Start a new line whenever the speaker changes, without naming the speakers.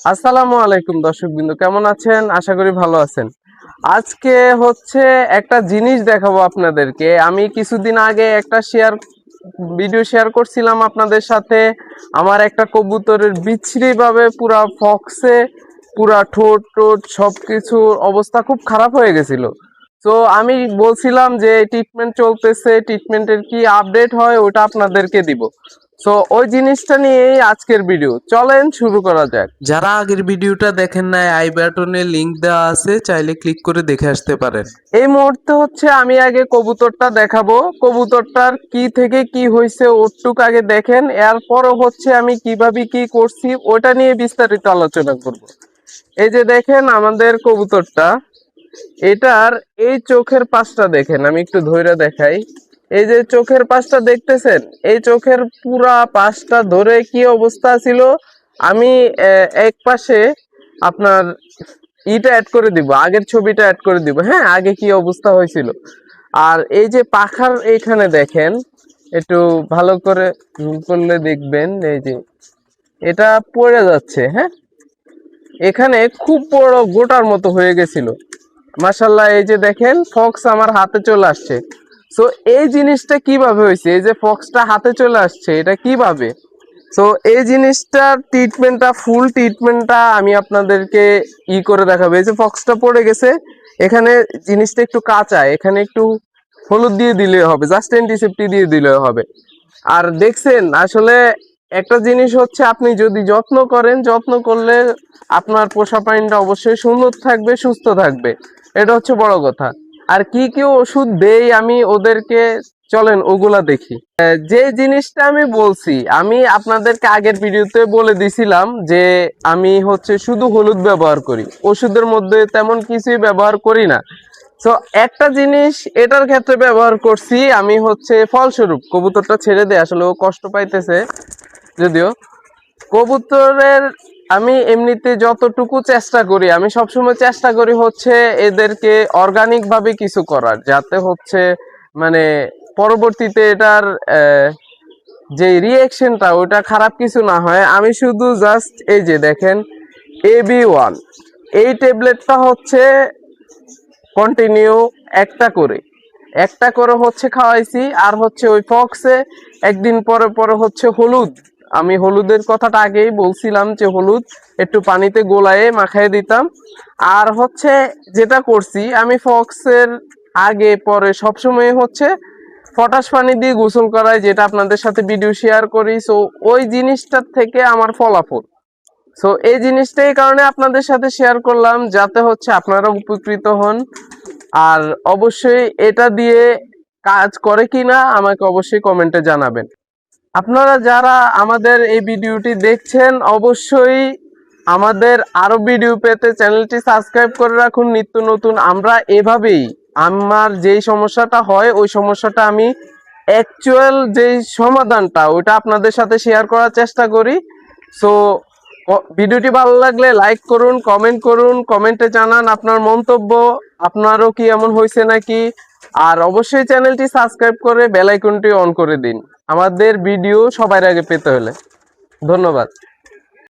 আসসালামু আলাইকুম দর্শকবৃন্দ, কেমন আছেন? আশা করি ভালো আছেন। আজকে হচ্ছে একটা জিনিস দেখাবো আপনাদেরকে। আমি কিছুদিন আগে একটা ভিডিও শেয়ার করছিলাম আপনাদের সাথে। আমার একটা কবুতরের বিচ্ছিরি ভাবে পুরা ফক্সে পুরা ঠোঁট টোট সবকিছুর অবস্থা খুব খারাপ হয়ে গেছিল। তো আমি বলছিলাম যে ট্রিটমেন্ট চলতেছে, ট্রিটমেন্টের কি আপডেট হয় ওটা আপনাদেরকে দিব। সো ওই জিনিসটা নিয়েই আজকের ভিডিও, চলেন শুরু করা যাক।
যারা আগের ভিডিওটা দেখেন নাই, আই বাটনে লিংক দেওয়া আছে, চাইলে ক্লিক করে দেখে আসতে পারেন।
এই মুহূর্তে হচ্ছে আমি আগে কবুতরটা দেখাবো, কবুতরটার কি থেকে কি হয়েছে ওটুক আগে দেখেন, এরপরও হচ্ছে আমি কিভাবে কি করছি ওটা নিয়ে বিস্তারিত আলোচনা করব। এই যে দেখেন আমাদের কবুতরটা, এটার এই চোখের পাশটা দেখেন, আমি একটু ধরে দেখাই। এই যে চোখের পাশটা দেখতেছেন, এই চোখের পুরা পাশটা ধরে কি অবস্থা ছিল, আমি এক পাশে আপনার ইটা অ্যাড করে দিব, আগের ছবিটা অ্যাড করে দিব। হ্যাঁ, আগে কি অবস্থা হয়েছিল। আর এই যে পাখার এইখানে দেখেন, একটু ভালো করে জুম করলে দেখবেন, এই যে এটা পড়ে যাচ্ছে। হ্যাঁ, এখানে খুব বড় গোটার মতো হয়ে গেছিল। মাশাল্লাহ, এই যে দেখেন ফক্স আমার হাতে চলে আসছে। সো এই জিনিসটা কিভাবে হয়েছে, এই যে ফক্সটা হাতে চলে আসছে এটা কিভাবে। সো এই জিনিসটার ট্রিটমেন্টটা, ফুল ট্রিটমেন্টটা আমি আপনাদেরকে করে দেখাবো। এই যে ফক্সটা পড়ে গেছে, এখানে জিনিসটা একটু কাঁচা, এখানে একটু হলুদ দিয়ে দিলে হবে, জাস্ট অ্যান্টিসেপ্টি দিয়ে দিলে হবে। আর দেখছেন আসলে একটা জিনিস হচ্ছে, আপনি যদি যত্ন করেন, যত্ন করলে আপনার পোষা প্রাণীটা অবশ্যই সুন্দর থাকবে, সুস্থ থাকবে। এটা হচ্ছে বড় কথা। আর কি কি ওষুধ দেই আমি ওদেরকে, চলেন ওগুলা দেখি। যে জিনিসটা আমি বলছি, আমি আপনাদেরকে আগের ভিডিওতে বলে দিছিলাম যে আমি হচ্ছে শুধু হলুদ ব্যবহার করি, ওষুধের মধ্যে তেমন কিছুই ব্যবহার করি না। তো একটা জিনিস এটার ক্ষেত্রে ব্যবহার করছি আমি, হচ্ছে ফলস্বরূপ কবুতরটা ছেড়ে দেয়, আসলে ও কষ্ট পাইতেছে যদিও। কবুতরের আমি এমনিতে যতটুকু চেষ্টা করি, আমি সবসময় চেষ্টা করি হচ্ছে এদেরকে অর্গানিক ভাবে কিছু করার, যাতে হচ্ছে মানে পরবর্তীতে এটার যে রিয়েকশনটা ওটা খারাপ কিছু না হয়। আমি শুধু জাস্ট এই যে দেখেন AB1, এই ট্যাবলেটটা হচ্ছে কন্টিনিউ একটা করে হচ্ছে খাওয়াইছি। আর হচ্ছে ওই ফক্সে একদিন পরে পরে হচ্ছে হলুদ, আমি হলুদের কথাটা আগেই বলছিলাম যে হলুদ একটু পানিতে গোলায়ে মাখায় দিতাম। আর হচ্ছে যেটা করছি আমি ফক্সের আগে পরে সবসময় হচ্ছে পটাশ পানি দিয়ে গোসল করাই, যেটা আপনাদের সাথে ভিডিও শেয়ার করি। সো ওই জিনিসটার থেকে আমার ফলাফল, সো এই জিনিসটা এই কারণে আপনাদের সাথে শেয়ার করলাম যাতে হচ্ছে আপনারা উপকৃত হন। আর অবশ্যই এটা দিয়ে কাজ করে কিনা আমাকে অবশ্যই কমেন্টে জানাবেন। আপনারা যারা আমাদের এই ভিডিওটি দেখছেন, অবশ্যই আমাদের আরো ভিডিও পেতে চ্যানেলটি সাবস্ক্রাইব করে রাখুন। নিত্য নতুন আমরা এভাবেই, আমার যেই সমস্যাটা হয় ওই সমস্যাটা আমি অ্যাকচুয়াল যেই সমাধানটা ওইটা আপনাদের সাথে শেয়ার করার চেষ্টা করি। সো ভিডিওটি ভালো লাগলে লাইক করুন, কমেন্ট করুন, কমেন্টে জানান আপনার মন্তব্য, আপনারও কি এমন হয়েছে নাকি। আর অবশ্যই চ্যানেলটি সাবস্ক্রাইব করে বেল আইকনটি অন করে দিন আমাদের ভিডিও সবার আগে পেতে হলে। ধন্যবাদ।